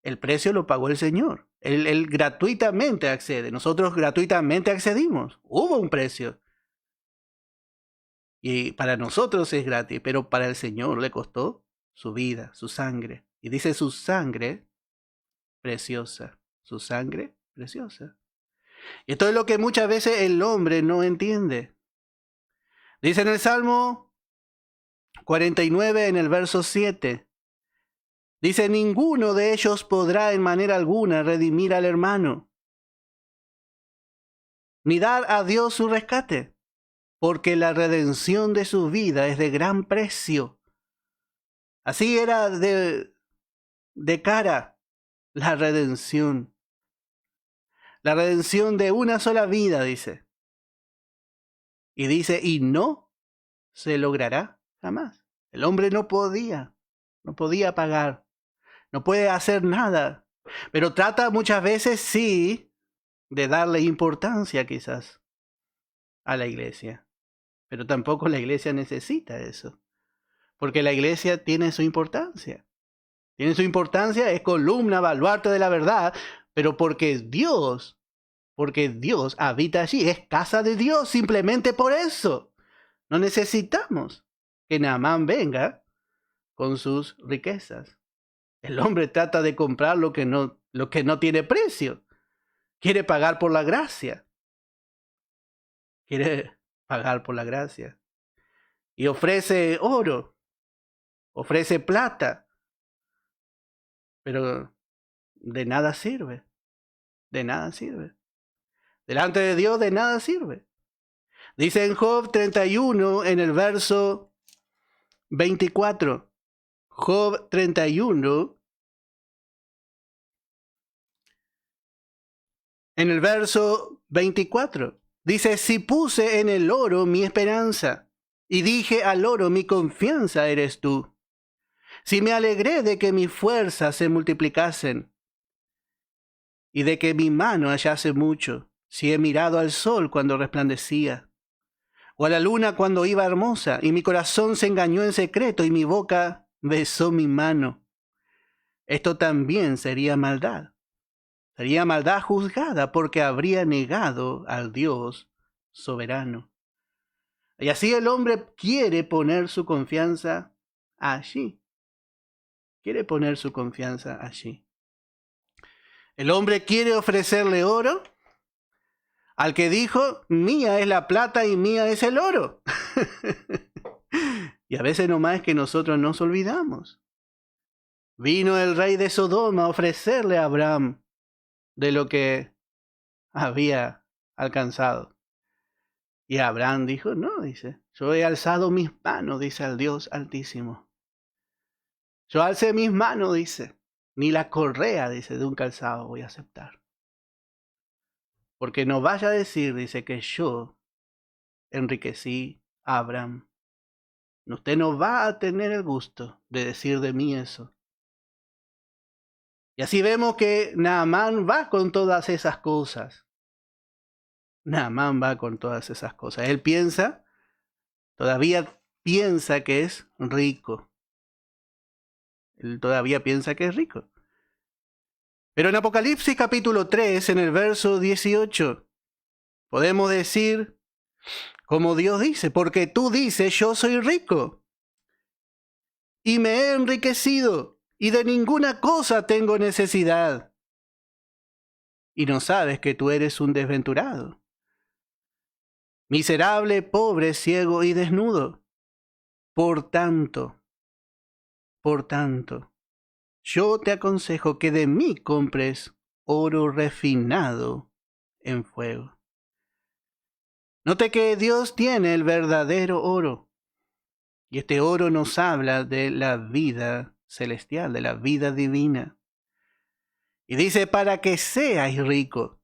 El precio lo pagó el Señor. Él gratuitamente accede. Nosotros gratuitamente accedimos. Hubo un precio. Y para nosotros es gratis, pero para el Señor le costó su vida, su sangre. Y dice su sangre preciosa. Su sangre preciosa. Y esto es lo que muchas veces el hombre no entiende. Dice en el Salmo 49, en el verso 7. Dice, ninguno de ellos podrá en manera alguna redimir al hermano, ni dar a Dios su rescate, porque la redención de su vida es de gran precio. Así era de cara la redención. La redención de una sola vida, dice. Y dice, y no se logrará jamás. El hombre no podía pagar. No puede hacer nada, pero trata muchas veces sí de darle importancia quizás a la iglesia. Pero tampoco la iglesia necesita eso, porque la iglesia tiene su importancia. Tiene su importancia, es columna, baluarte de la verdad, pero porque Dios habita allí, es casa de Dios, simplemente por eso. No necesitamos que Naamán venga con sus riquezas. El hombre trata de comprar lo que no tiene precio. Quiere pagar por la gracia. Quiere pagar por la gracia. Y ofrece oro, ofrece plata, pero de nada sirve, de nada sirve. Delante de Dios de nada sirve. Dice en Job 31, en el verso 24, Job 31, en el verso 24, dice, si puse en el oro mi esperanza, y dije al oro, mi confianza eres tú. Si me alegré de que mis fuerzas se multiplicasen, y de que mi mano hallase mucho, si he mirado al sol cuando resplandecía, o a la luna cuando iba hermosa, y mi corazón se engañó en secreto, y mi boca besó mi mano. Esto también sería maldad juzgada, porque habría negado al Dios soberano. Y así el hombre quiere poner su confianza allí. Quiere poner su confianza allí. El hombre quiere ofrecerle oro al que dijo, mía es la plata y mía es el oro. Y a veces nomás es que nosotros nos olvidamos. Vino el rey de Sodoma a ofrecerle a Abraham de lo que había alcanzado. Y Abraham dijo, no, dice, yo he alzado mis manos, dice al Dios Altísimo. Yo alcé mis manos, dice, ni la correa, dice, de un calzado voy a aceptar. Porque no vaya a decir, dice, que yo enriquecí a Abraham. Usted no va a tener el gusto de decir de mí eso. Y así vemos que Naamán va con todas esas cosas. Naamán va con todas esas cosas. Él todavía piensa que es rico. Él todavía piensa que es rico. Pero en Apocalipsis capítulo 3, en el verso 18, podemos decir, como Dios dice, porque tú dices, yo soy rico, y me he enriquecido, y de ninguna cosa tengo necesidad. Y no sabes que tú eres un desventurado, miserable, pobre, ciego y desnudo. Por tanto, yo te aconsejo que de mí compres oro refinado en fuego. Note que Dios tiene el verdadero oro. Y este oro nos habla de la vida celestial, de la vida divina. Y dice, para que seas rico,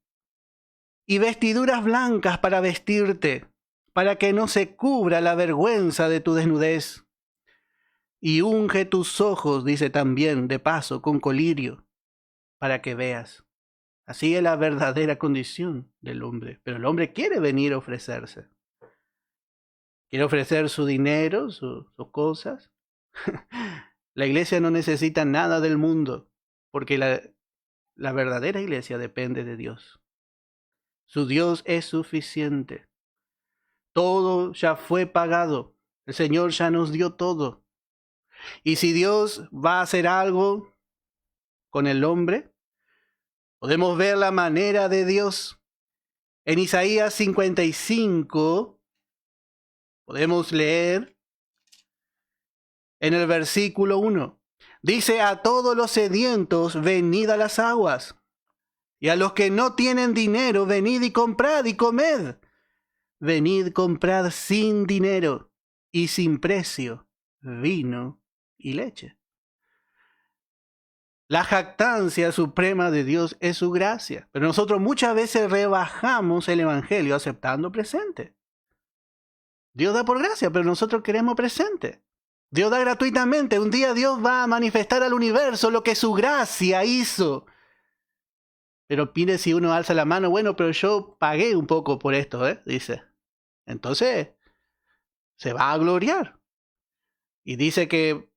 y vestiduras blancas para vestirte, para que no se cubra la vergüenza de tu desnudez. Y unge tus ojos, dice también, de paso, con colirio, para que veas. Así es la verdadera condición del hombre. Pero el hombre quiere venir a ofrecerse. Quiere ofrecer su dinero, sus cosas. La iglesia no necesita nada del mundo, porque la verdadera iglesia depende de Dios. Su Dios es suficiente. Todo ya fue pagado. El Señor ya nos dio todo. Y si Dios va a hacer algo con el hombre, podemos ver la manera de Dios. En Isaías 55 podemos leer en el versículo 1. Dice, a todos los sedientos, venid a las aguas. Y a los que no tienen dinero, venid y comprad y comed. Venid, comprad sin dinero y sin precio vino y leche. La jactancia suprema de Dios es su gracia. Pero nosotros muchas veces rebajamos el evangelio aceptando presente. Dios da por gracia, pero nosotros queremos presente. Dios da gratuitamente. Un día Dios va a manifestar al universo lo que su gracia hizo. Pero pide si uno alza la mano, bueno, pero yo pagué un poco por esto, dice. Entonces, se va a gloriar. Y dice que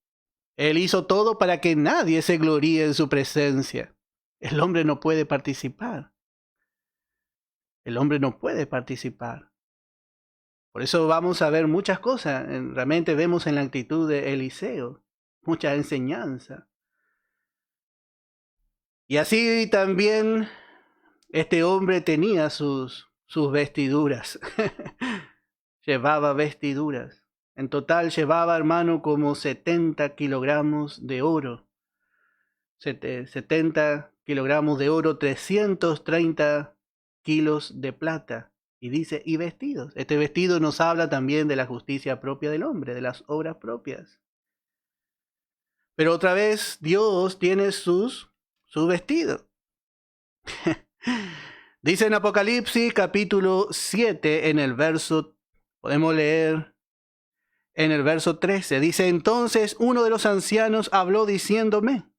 Él hizo todo para que nadie se gloríe en su presencia. El hombre no puede participar. El hombre no puede participar. Por eso vamos a ver muchas cosas. Realmente vemos en la actitud de Eliseo mucha enseñanza. Y así también este hombre tenía sus vestiduras. llevaba vestiduras. En total llevaba, hermano, como 70 kilogramos de oro. 70 kilogramos de oro, 330 kilos de plata. Y dice, y vestidos. Este vestido nos habla también de la justicia propia del hombre, de las obras propias. Pero otra vez, Dios tiene su vestido. Dice en Apocalipsis capítulo 7, en el verso, podemos leer en el verso 13, dice, entonces uno de los ancianos habló diciéndome,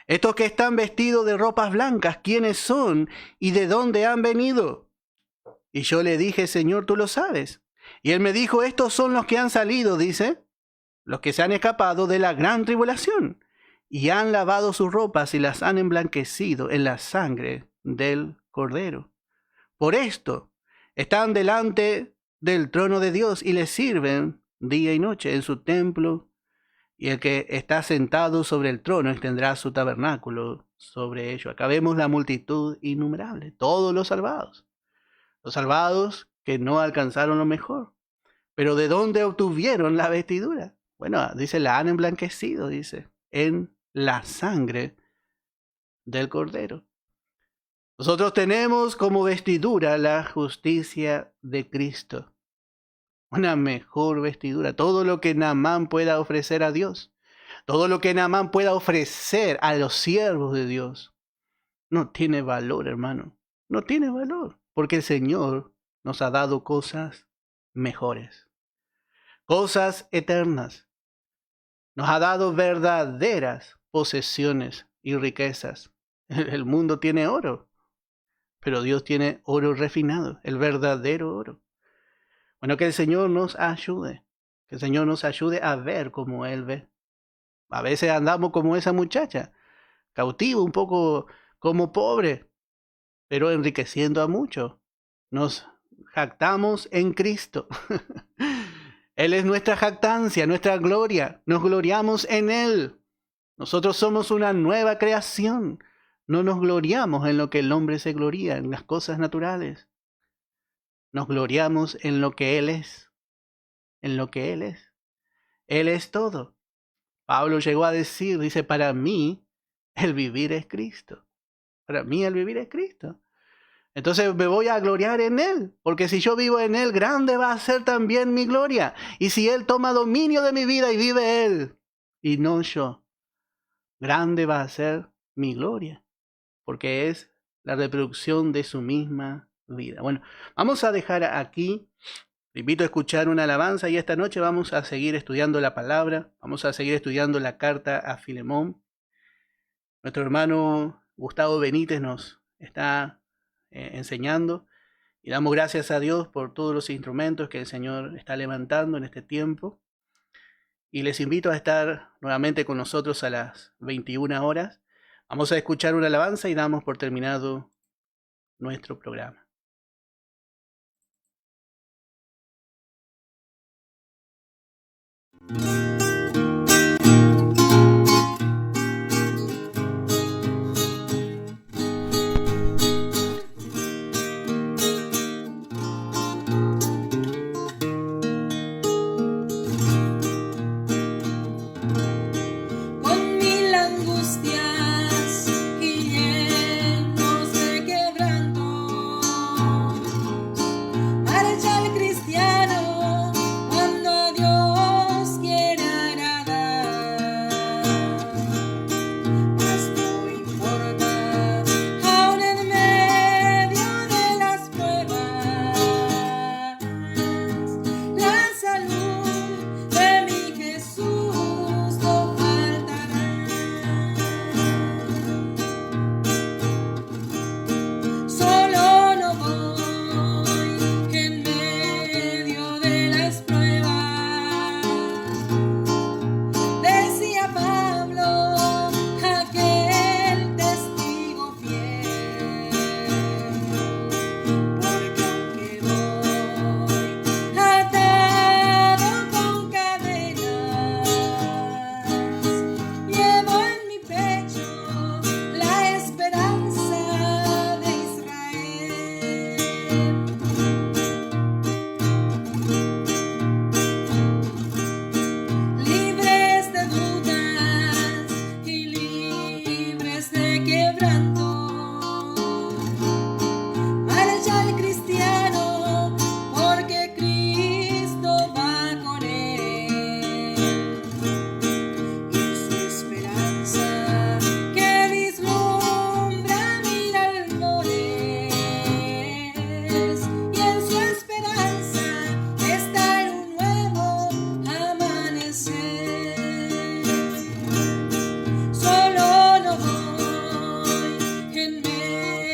estos que están vestidos de ropas blancas, ¿quiénes son y de dónde han venido? Y yo le dije, Señor, tú lo sabes. Y él me dijo, estos son los que han salido, dice, los que se han escapado de la gran tribulación, y han lavado sus ropas y las han emblanquecido en la sangre del Cordero. Por esto están delante del trono de Dios y le sirven día y noche en su templo, y el que está sentado sobre el trono extenderá su tabernáculo sobre ello. Acá vemos la multitud innumerable, todos los salvados que no alcanzaron lo mejor. Pero ¿de dónde obtuvieron la vestidura? Bueno, dice, la han emblanquecido, dice, en la sangre del Cordero. Nosotros tenemos como vestidura la justicia de Cristo. Una mejor vestidura. Todo lo que Naamán pueda ofrecer a Dios. Todo lo que Naamán pueda ofrecer a los siervos de Dios. No tiene valor, hermano. No tiene valor. Porque el Señor nos ha dado cosas mejores. Cosas eternas. Nos ha dado verdaderas posesiones y riquezas. El mundo tiene oro. Pero Dios tiene oro refinado. El verdadero oro. Bueno, que el Señor nos ayude. Que el Señor nos ayude a ver como Él ve. A veces andamos como esa muchacha. Cautivo, un poco como pobre. Pero enriqueciendo a muchos. Nos jactamos en Cristo. Él es nuestra jactancia, nuestra gloria. Nos gloriamos en Él. Nosotros somos una nueva creación. No nos gloriamos en lo que el hombre se gloría, en las cosas naturales. Nos gloriamos en lo que Él es. En lo que Él es. Él es todo. Pablo llegó a decir, dice, para mí el vivir es Cristo. Para mí el vivir es Cristo. Entonces me voy a gloriar en Él. Porque si yo vivo en Él, grande va a ser también mi gloria. Y si Él toma dominio de mi vida y vive Él, y no yo, grande va a ser mi gloria. Porque es la reproducción de su misma vida. Bueno, vamos a dejar aquí. Te invito a escuchar una alabanza y esta noche vamos a seguir estudiando la palabra. Vamos a seguir estudiando la carta a Filemón. Nuestro hermano Gustavo Benítez nos está enseñando y damos gracias a Dios por todos los instrumentos que el Señor está levantando en este tiempo. Y les invito a estar nuevamente con nosotros a las 21 horas. Vamos a escuchar una alabanza y damos por terminado nuestro programa. Con mil angustias y llenos de quebranto, marcha el cristiano cuando a Dios quiere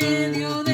medio